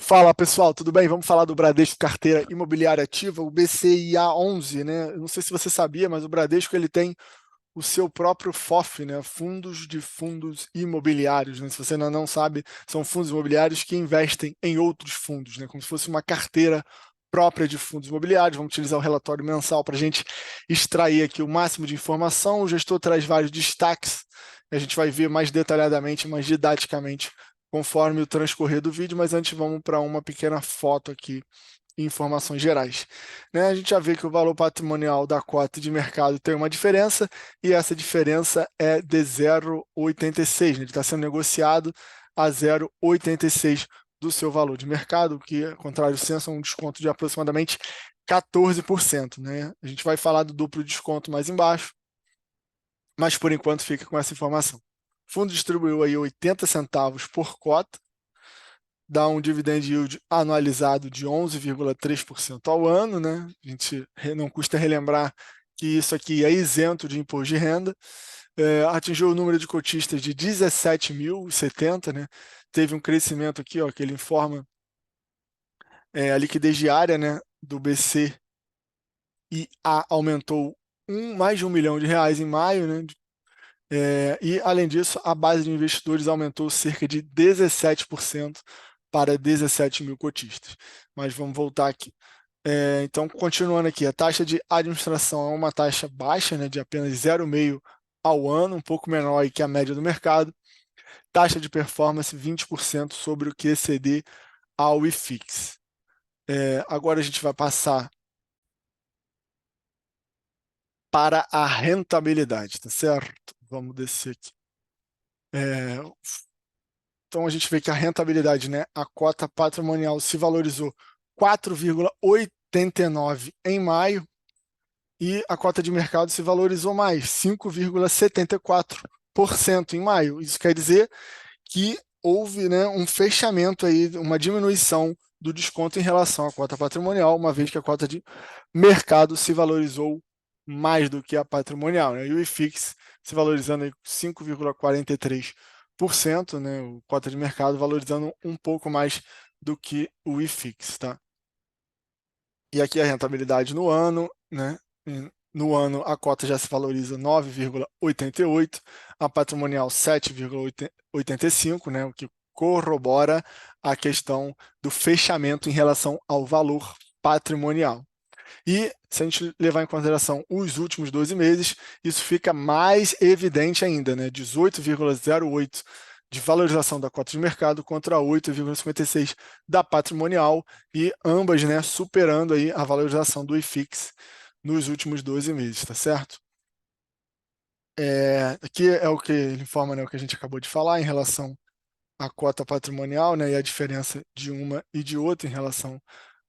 Fala pessoal, tudo bem? Vamos falar do Bradesco Carteira Imobiliária Ativa, o BCIA11, né? Eu não sei se você sabia, mas o Bradesco ele tem o seu próprio FOF, né? Fundos de Fundos Imobiliários, né? Se você ainda não sabe, são fundos imobiliários que investem em outros fundos, né? Como se fosse uma carteira própria de fundos imobiliários. Vamos utilizar o relatório mensal para a gente extrair aqui o máximo de informação. O gestor traz vários destaques, a gente vai ver mais detalhadamente, mais didaticamente conforme o transcorrer do vídeo, mas antes vamos para uma pequena foto aqui e informações gerais. Né? A gente já vê que o valor patrimonial da cota de mercado tem uma diferença, e essa diferença é de 0,86, né? Ele está sendo negociado a 0,86 do seu valor de mercado, que, contrário ao senso, é um desconto de aproximadamente 14%. Né? A gente vai falar do duplo desconto mais embaixo, mas por enquanto fica com essa informação. O fundo distribuiu aí 80 centavos por cota, dá um dividend yield anualizado de 11,3% ao ano, né? A gente não custa relembrar que isso aqui é isento de imposto de renda. Atingiu o número de cotistas de 17.070, né? Teve um crescimento aqui, ó, que ele informa a liquidez diária, né, do BC e aumentou mais de R$ 1 milhão em maio, né? E, além disso, a base de investidores aumentou cerca de 17% para 17 mil cotistas. Mas vamos voltar aqui. Então, continuando aqui, a taxa de administração é uma taxa baixa, né, de apenas 0,5% ao ano, um pouco menor aí que a média do mercado. Taxa de performance 20% sobre o que exceder ao IFIX. Agora a gente vai passar para a rentabilidade, tá certo? Vamos descer aqui. Então a gente vê que a rentabilidade, né, a cota patrimonial se valorizou 4,89 em maio, e a cota de mercado se valorizou mais, 5,74% em maio. Isso quer dizer que houve, né, um fechamento aí, uma diminuição do desconto em relação à cota patrimonial, uma vez que a cota de mercado se valorizou mais do que a patrimonial, né? E o IFIX se valorizando aí 5,43%, né? O cota de mercado valorizando um pouco mais do que o IFIX, tá? E aqui a rentabilidade no ano, né? No ano a cota já se valoriza 9,88, a patrimonial 7,85, né? O que corrobora a questão do fechamento em relação ao valor patrimonial. E se a gente levar em consideração os últimos 12 meses, isso fica mais evidente ainda, né? 18,08 de valorização da cota de mercado contra 8,56 da patrimonial, e ambas, né, superando aí a valorização do IFIX nos últimos 12 meses, tá certo? Aqui é o que ele informa, né, o que a gente acabou de falar em relação à cota patrimonial, né, e a diferença de uma e de outra em relação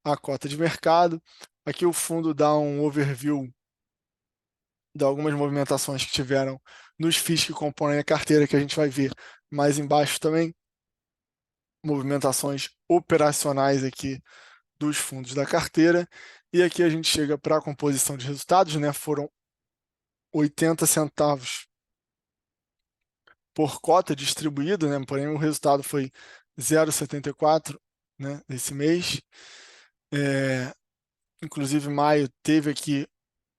à cota de mercado. Aqui o fundo dá um overview de algumas movimentações que tiveram nos FIIs que compõem a carteira, que a gente vai ver mais embaixo também. Movimentações operacionais aqui dos fundos da carteira. E aqui a gente chega para a composição de resultados, né? Foram 80 centavos por cota distribuído, né? Porém o resultado foi 0,74, né, nesse mês. Inclusive maio teve aqui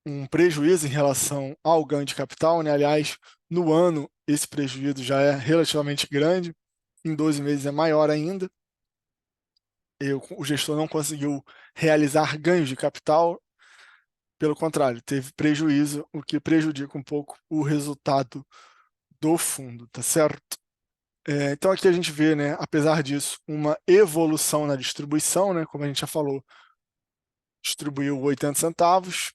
um prejuízo em relação ao ganho de capital, né? Aliás, no ano esse prejuízo já é relativamente grande, em 12 meses é maior ainda. O gestor não conseguiu realizar ganhos de capital, pelo contrário, teve prejuízo, o que prejudica um pouco o resultado do fundo, tá certo? Então aqui a gente vê, né, apesar disso, uma evolução na distribuição, né, como a gente já falou, distribuiu 80 centavos,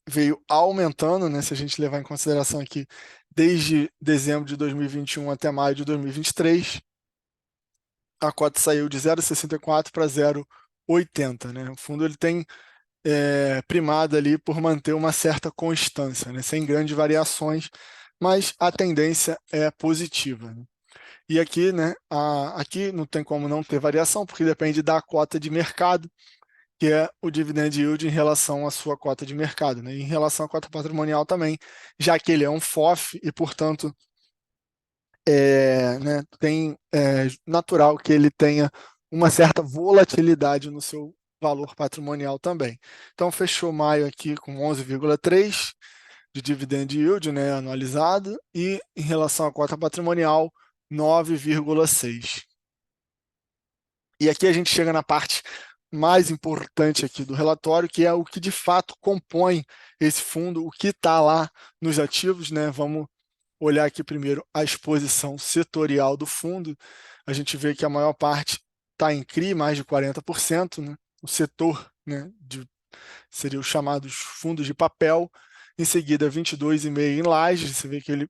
veio aumentando, né, se a gente levar em consideração aqui, desde dezembro de 2021 até maio de 2023, a cota saiu de 0,64 para 0,80, né? O fundo ele tem primado ali por manter uma certa constância, né, sem grandes variações, mas a tendência é positiva, né? E aqui, né, aqui não tem como não ter variação, porque depende da cota de mercado, que é o dividend yield em relação à sua cota de mercado, né? Em relação à cota patrimonial também, já que ele é um FOF e, portanto, né, natural que ele tenha uma certa volatilidade no seu valor patrimonial também. Então, fechou maio aqui com 11,3 de dividend yield, né, anualizado, e em relação à cota patrimonial, 9,6. E aqui a gente chega na parte mais importante aqui do relatório, que é o que de fato compõe esse fundo, o que está lá nos ativos, né? Vamos olhar aqui primeiro a exposição setorial do fundo. A gente vê que a maior parte está em CRI, mais de 40%, né? O setor, né, seria os chamados fundos de papel, em seguida 22,5% em lajes, você vê que ele,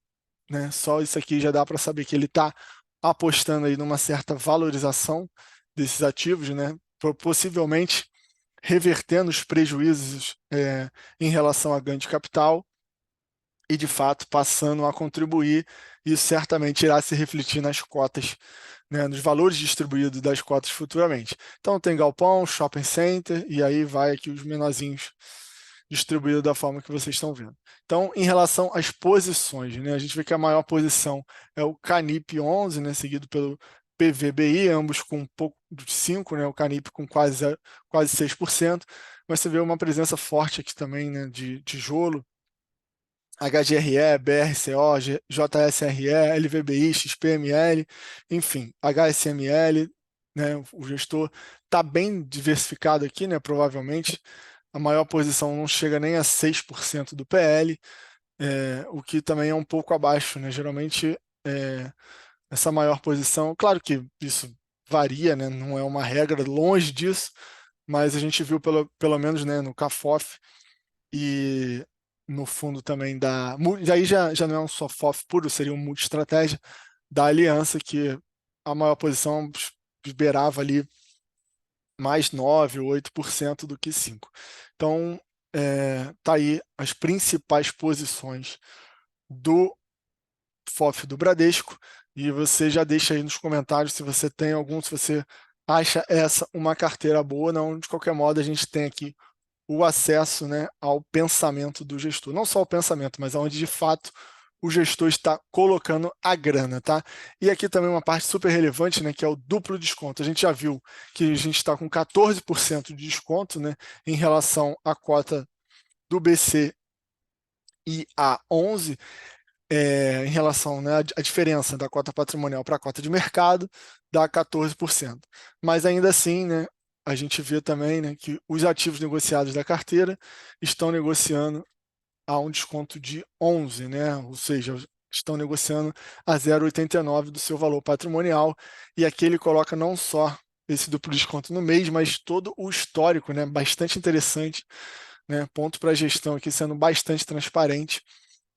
né, só isso aqui já dá para saber que ele está apostando aí numa certa valorização desses ativos, né, possivelmente revertendo os prejuízos em relação a ganho de capital e, de fato, passando a contribuir. Isso certamente irá se refletir nas cotas, né, nos valores distribuídos das cotas futuramente. Então, tem galpão, shopping center, e aí vai aqui os menorzinhos distribuídos da forma que vocês estão vendo. Então, em relação às posições, né, a gente vê que a maior posição é o Canip 11, né, seguido pelo PVBI, ambos com um pouco de 5%, né, o Canip com quase 6%, mas você vê uma presença forte aqui também, né, de tijolo, HGRE, BRCO, JSRE, LVBI, XPML, enfim, HSML, né, o gestor está bem diversificado aqui, né, provavelmente, a maior posição não chega nem a 6% do PL, o que também é um pouco abaixo, né, geralmente essa maior posição, claro que isso varia, né, não é uma regra, longe disso, mas a gente viu pelo menos, né, no CAFOF e no fundo também e aí já não é um só FOF puro, seria um multi-estratégia da Aliança, que a maior posição beirava ali mais 9 ou 8% do que 5%. Então, tá aí as principais posições do FOF do Bradesco, e você já deixa aí nos comentários se você tem algum, se você acha essa uma carteira boa. Não, de qualquer modo, a gente tem aqui o acesso, né, ao pensamento do gestor. Não só o pensamento, mas aonde de fato o gestor está colocando a grana, tá? E aqui também uma parte super relevante, né, que é o duplo desconto. A gente já viu que a gente está com 14% de desconto, né, em relação à cota do BC e a 11, em relação, né, a diferença da cota patrimonial para a cota de mercado dá 14%. Mas ainda assim, né, a gente vê também, né, que os ativos negociados da carteira estão negociando a um desconto de 11, né, ou seja, estão negociando a 0,89 do seu valor patrimonial, e aqui ele coloca não só esse duplo desconto no mês, mas todo o histórico, né, bastante interessante, né, ponto para a gestão aqui sendo bastante transparente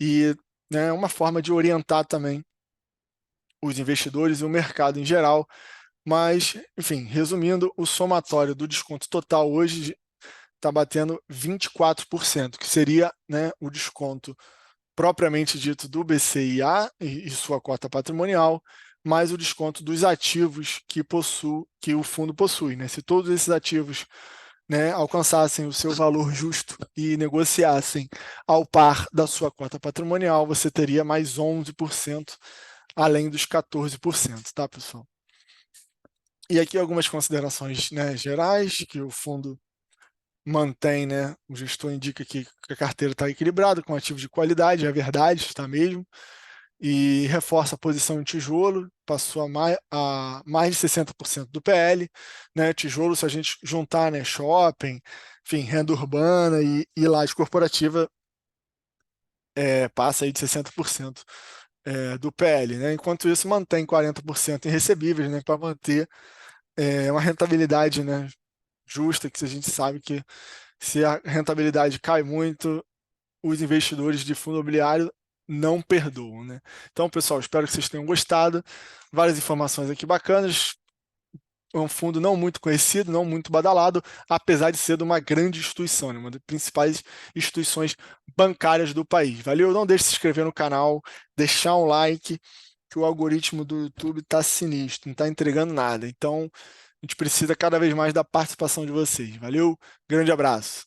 e, né, uma forma de orientar também os investidores e o mercado em geral. Mas, enfim, resumindo, o somatório do desconto total hoje está batendo 24%, que seria, né, o desconto propriamente dito do BCIA e sua cota patrimonial, mais o desconto dos ativos que o fundo possui, né? Se todos esses ativos, né, alcançassem o seu valor justo e negociassem ao par da sua cota patrimonial, você teria mais 11%, além dos 14%, tá, pessoal? E aqui algumas considerações, né, gerais, que o fundo mantém, né, o gestor indica que a carteira está equilibrada, com ativos de qualidade, é verdade, está mesmo, e reforça a posição em tijolo, passou a mais de 60% do PL, né, tijolo, se a gente juntar, né, shopping, enfim, renda urbana e laje corporativa, passa aí de 60% do PL, né, enquanto isso mantém 40% em recebíveis, né, para manter uma rentabilidade, né, justa, que a gente sabe que se a rentabilidade cai muito, os investidores de fundo imobiliário não perdoam, né? Então, pessoal, espero que vocês tenham gostado. Várias informações aqui bacanas. É um fundo não muito conhecido, não muito badalado, apesar de ser de uma grande instituição, né? Uma das principais instituições bancárias do país. Valeu? Não deixe de se inscrever no canal, deixar um like, que o algoritmo do YouTube está sinistro, não está entregando nada. Então, a gente precisa cada vez mais da participação de vocês. Valeu? Grande abraço.